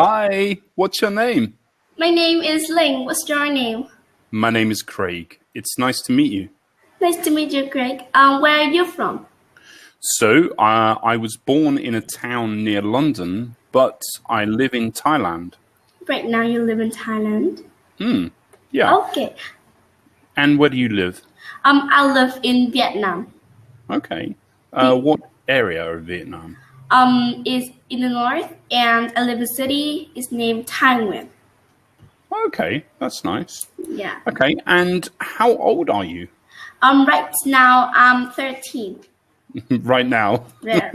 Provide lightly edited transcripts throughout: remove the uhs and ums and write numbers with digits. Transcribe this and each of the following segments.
Hi, what's your name? My name is Ling. What's your name? My name is Craig. It's nice to meet you. Nice to meet you, Craig. Where are you from? So, I was born in a town near London, but I live in Thailand. Right now you live in Thailand? Yeah. Okay. And where do you live? I live in Vietnam. Okay. What area of Vietnam? It's in the north, and I live in a city. It's named Thanh Nguyen. Okay, that's nice. Yeah. Okay, and how old are you? Right now I'm 13. Right now? Yeah.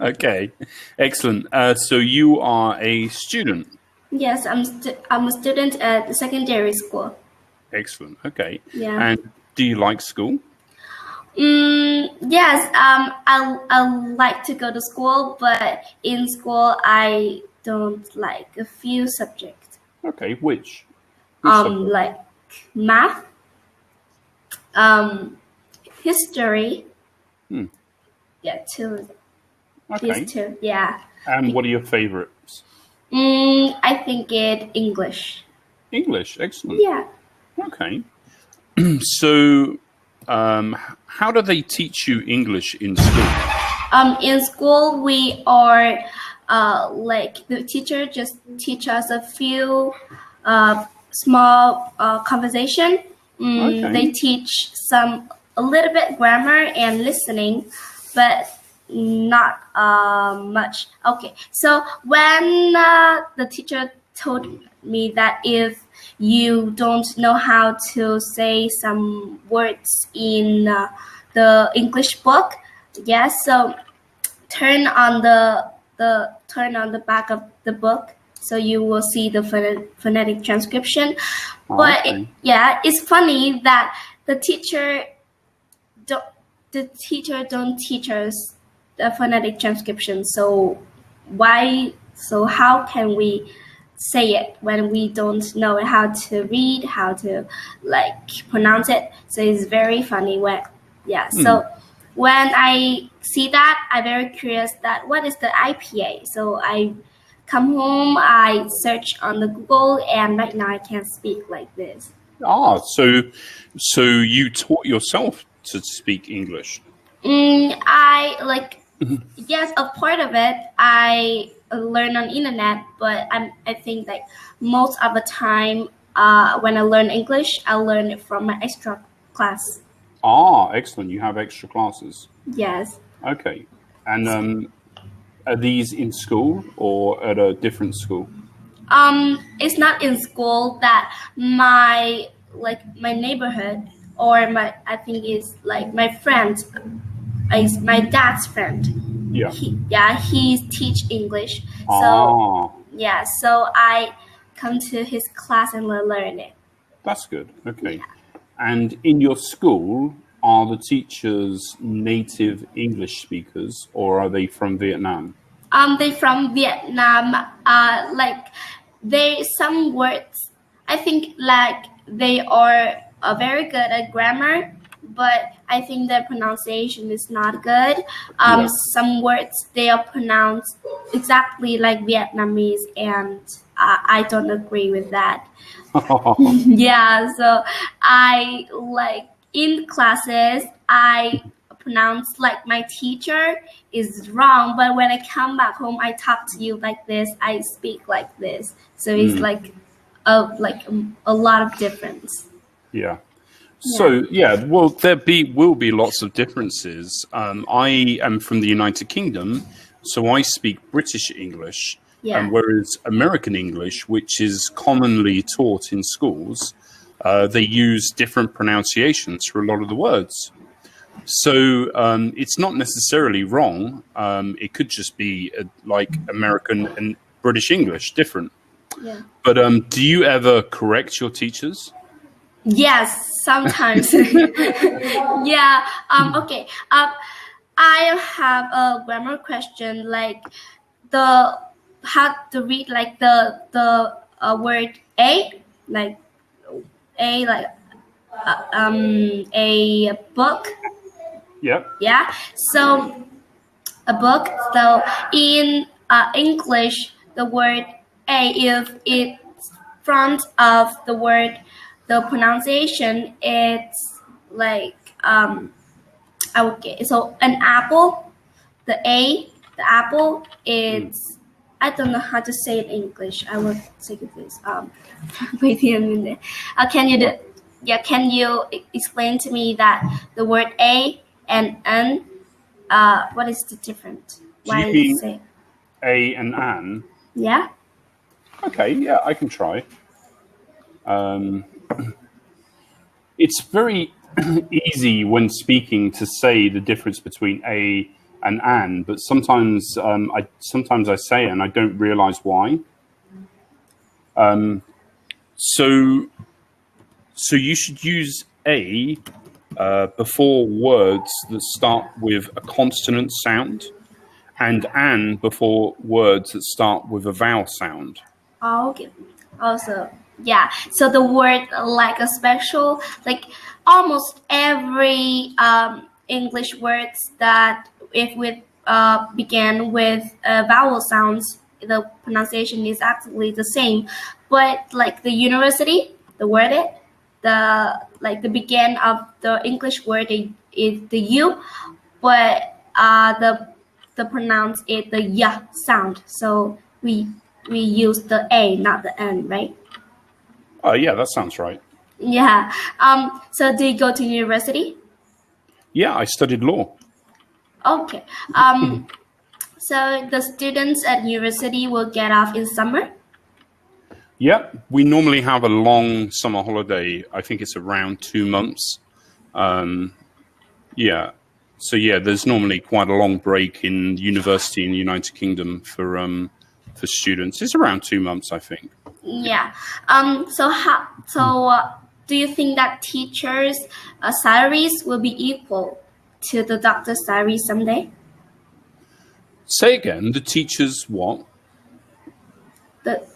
Okay, excellent. So you are a student? Yes, I'm a student at the secondary school. Excellent, okay. Yeah. And do you like school? Yes, I like to go to school, but in school I don't like a few subjects. Okay, which? Like math, history. Yeah, two. Okay. These two. Yeah. And what are your favorites? I think it English. English, excellent. Yeah. Okay. So, how do they teach you English in school? In school we are like the teacher just teach us a few small conversation. Okay. They teach a little bit grammar and listening, but not much. Okay, so when the teacher told me that if you don't know how to say some words in the English book, yes, so turn on the back of the book, so you will see the phonetic transcription. But Okay. it's funny that the teacher don't teach us the phonetic transcription. So how can we say it when we don't know how to read, how to pronounce it? So it's very funny so when I see that, I'm very curious that what is the IPA. So I come home, I search on the Google, and right now I can speak like this. So you taught yourself to speak English? Yes, a part of it I learn on internet, but I think like most of the time when I learn English, I learn it from my extra class. Excellent. You have extra classes. Yes. Okay. And are these in school or at a different school? It's not in school. That my neighborhood, or I think is like my friend, is my dad's friend. Yeah. He teach English. So so I come to his class and learn it. That's good. Okay. Yeah. And in your school, are the teachers native English speakers, or are they from Vietnam? They from Vietnam. They some words. I think they are very good at grammar, but I think their pronunciation is not good. Some words they are pronounced exactly like Vietnamese, and I don't agree with that. Yeah, so I in classes I pronounce like my teacher is wrong, but when I come back home I talk to you like this, I speak like this. So it's a lot of difference. Yeah. So well, will be lots of differences. I am from the United Kingdom, so I speak British English, whereas American English, which is commonly taught in schools, they use different pronunciations for a lot of the words. So it's not necessarily wrong. It could just be like American and British English different. Yeah. But do you ever correct your teachers? Yes, sometimes. Yeah. Okay. I have a grammar question, like how to read like the word a, like a book. Yep. Yeah. So a book. So in English, the word A, if it's front of the word, the pronunciation, it's like, okay, so an apple, the A, the apple, it's, I don't know how to say it in English. I will take it this. Wait a minute. Can you explain to me that the word A and N, what is the difference? Why do you say A and An? Yeah. Okay, yeah, I can try. It's very easy when speaking to say the difference between A and An, but sometimes I say it and I don't realize why. So you should use A before words that start with a consonant sound, and An before words that start with a vowel sound. Oh, okay. Also, yeah. So the word like a special, like almost every English words that if we begin with vowel sounds, the pronunciation is actually the same. But like the university, the word it, the begin of the English word is the U, but the pronounce it the ya sound. So we use the A, not the N, right? Oh yeah, that sounds right. Yeah. So do you go to university? Yeah, I studied law. Okay. So the students at university will get off in summer? Yeah, we normally have a long summer holiday. I think it's around 2 months. Yeah. So yeah, there's normally quite a long break in university in the United Kingdom for students. It's around 2 months, I think. Yeah. So do you think that teachers' salaries will be equal to the doctor's salary someday? Say again, the teachers' what? The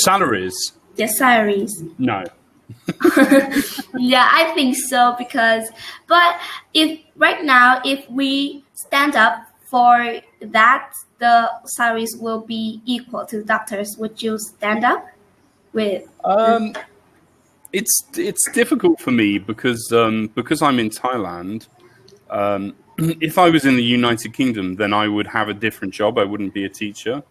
salaries. Their salaries. No. Yeah, I think so but if right now, if we stand up for that, the salaries will be equal to doctors. Would you stand up with? It's difficult for me because I'm in Thailand. If I was in the United Kingdom, then I would have a different job. I wouldn't be a teacher.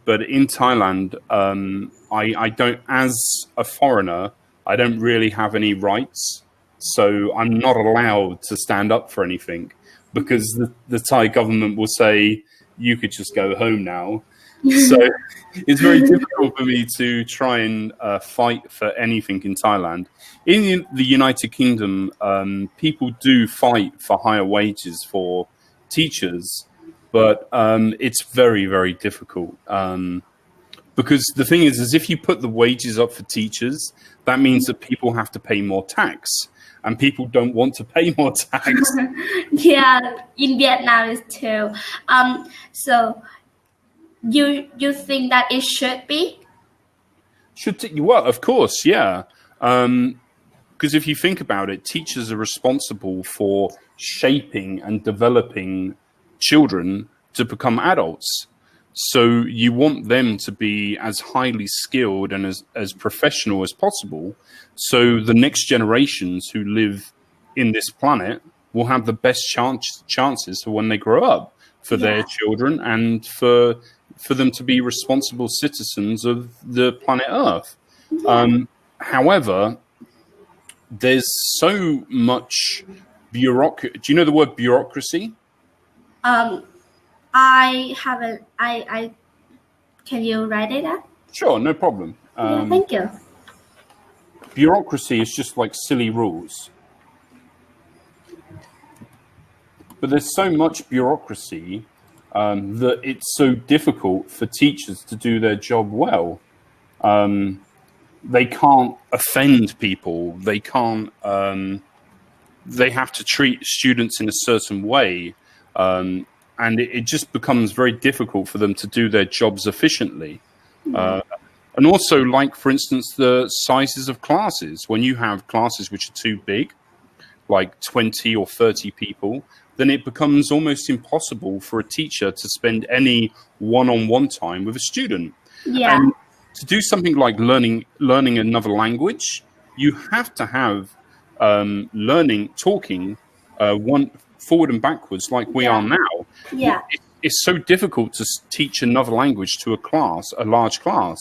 But in Thailand, I don't, as a foreigner, I don't really have any rights. So I'm not allowed to stand up for anything because the Thai government will say, you could just go home now. So it's very difficult for me to try and fight for anything in Thailand. In the United Kingdom, people do fight for higher wages for teachers, but it's very, very difficult. Because the thing is if you put the wages up for teachers, that means that people have to pay more tax, and people don't want to pay more tax. Yeah, in Vietnam is too. So you think that it should be? Well, of course, yeah. Because if you think about it, teachers are responsible for shaping and developing children to become adults. So you want them to be as highly skilled and as professional as possible. So the next generations who live in this planet will have the best chances for when they grow up, for their children, and for them to be responsible citizens of the planet Earth. However, there's so much bureaucracy. Do you know the word bureaucracy? I haven't. I can you write it out? Sure, no problem. Yeah, thank you. Bureaucracy is just like silly rules. But there's so much bureaucracy that it's so difficult for teachers to do their job well. They can't offend people. They can't. They have to treat students in a certain way. And it just becomes very difficult for them to do their jobs efficiently. And also, like, for instance, the sizes of classes. When you have classes which are too big, like 20 or 30 people, then it becomes almost impossible for a teacher to spend any one-on-one time with a student. Yeah. And to do something like learning another language, you have to have talking one forward and backwards like we are now. Yeah. It's so difficult to teach another language to a large class,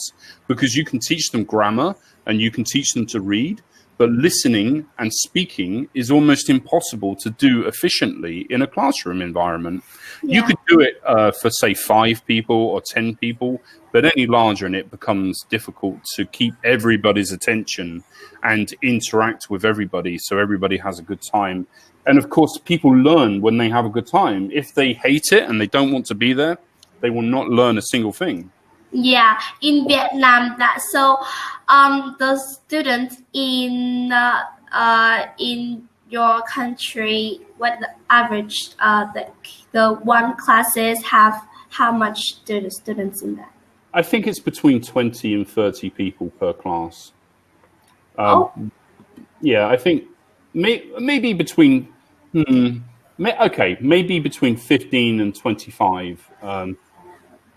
because you can teach them grammar and you can teach them to read, but listening and speaking is almost impossible to do efficiently in a classroom environment. You could do it for, say, 5 people or 10 people, but any larger and it becomes difficult to keep everybody's attention and interact with everybody so everybody has a good time. And of course, people learn when they have a good time. If they hate it and they don't want to be there, they will not learn a single thing. Yeah, in Vietnam, the students in your country, what the average the one classes have, how much students in that? I think it's between 20 and 30 people per class. Yeah, I think maybe between maybe between 15 and 25.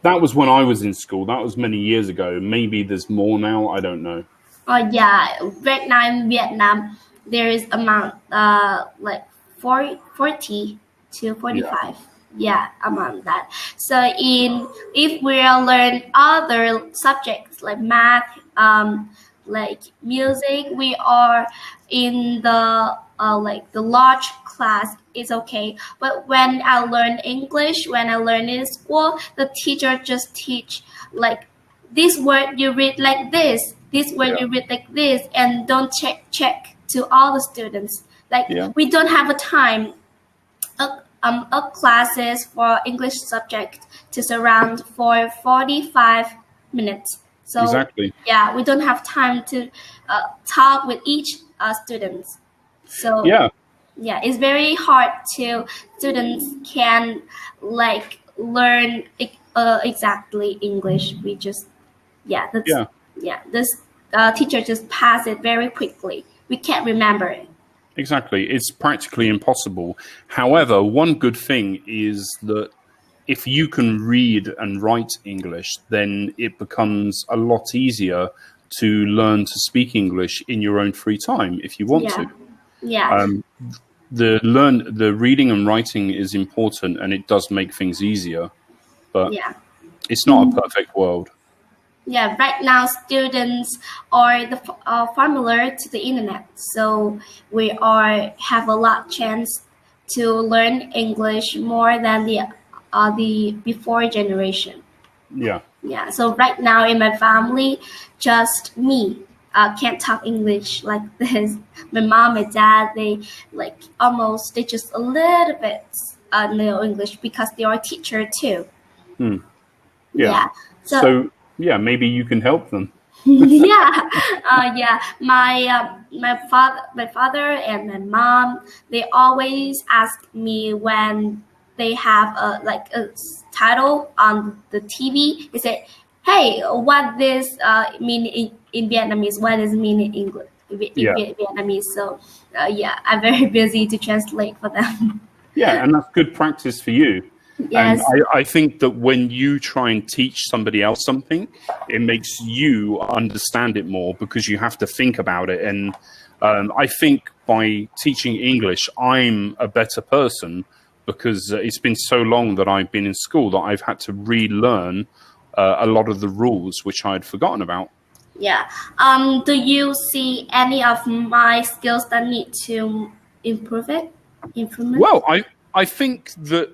That was when I was in school. That was many years ago. Maybe there's more now. I don't know. Yeah, right now in Vietnam, there is amount like 40 to 45. Yeah, among that. So if we learn other subjects like math, like music, we are in the large class, is okay. But when I learn English, when I learn in school, the teacher just teach like this word you read like this word you read like this, and don't check to all the students. We don't have a time classes for English subject to surround for 45 minutes. So exactly. Yeah, we don't have time to talk with each student. So yeah, it's very hard to students can learn exactly English. We just this teacher just pass it very quickly. We can't remember it. Exactly. It's practically impossible. However, one good thing is that if you can read and write English, then it becomes a lot easier to learn to speak English in your own free time if you want to. Yeah. The reading and writing is important, and it does make things easier, but it's not a perfect world. Yeah, right now students are familiar to the internet, so we have a lot chance to learn English more than the before generation. Yeah. So right now in my family, just me can't talk English like this. My mom and dad, they just a little bit know English because they are teacher too. Yeah. So maybe you can help them. My father and my mom, they always ask me when they have a title on the TV. They say, "Hey, what this mean in Vietnamese? What does it mean in English? Vietnamese?" So I'm very busy to translate for them. Yeah, and that's good practice for you. Yes. And I think that when you try and teach somebody else something, it makes you understand it more because you have to think about it. And I think by teaching English, I'm a better person because it's been so long that I've been in school that I've had to relearn a lot of the rules which I had forgotten about. Yeah. Do you see any of my skills that need to improve it? Well, I think that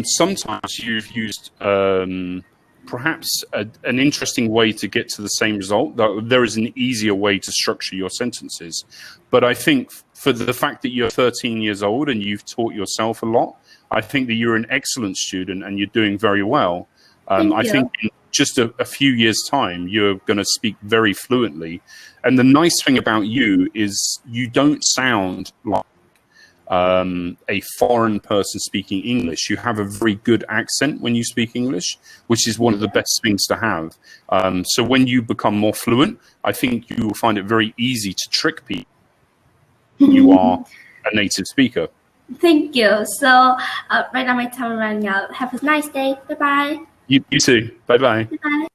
sometimes you've used perhaps an interesting way to get to the same result. There is an easier way to structure your sentences. But I think for the fact that you're 13 years old and you've taught yourself a lot, I think that you're an excellent student and you're doing very well. I think in just a few years' time, you're going to speak very fluently. And the nice thing about you is you don't sound like a foreign person speaking English. You have a very good accent when you speak English, which is one of the best things to have. So when you become more fluent, I think you will find it very easy to trick people. You are a native speaker. Thank you. So right now my time is running out. Have a nice day. Bye-bye. You too. Bye-bye. Bye-bye.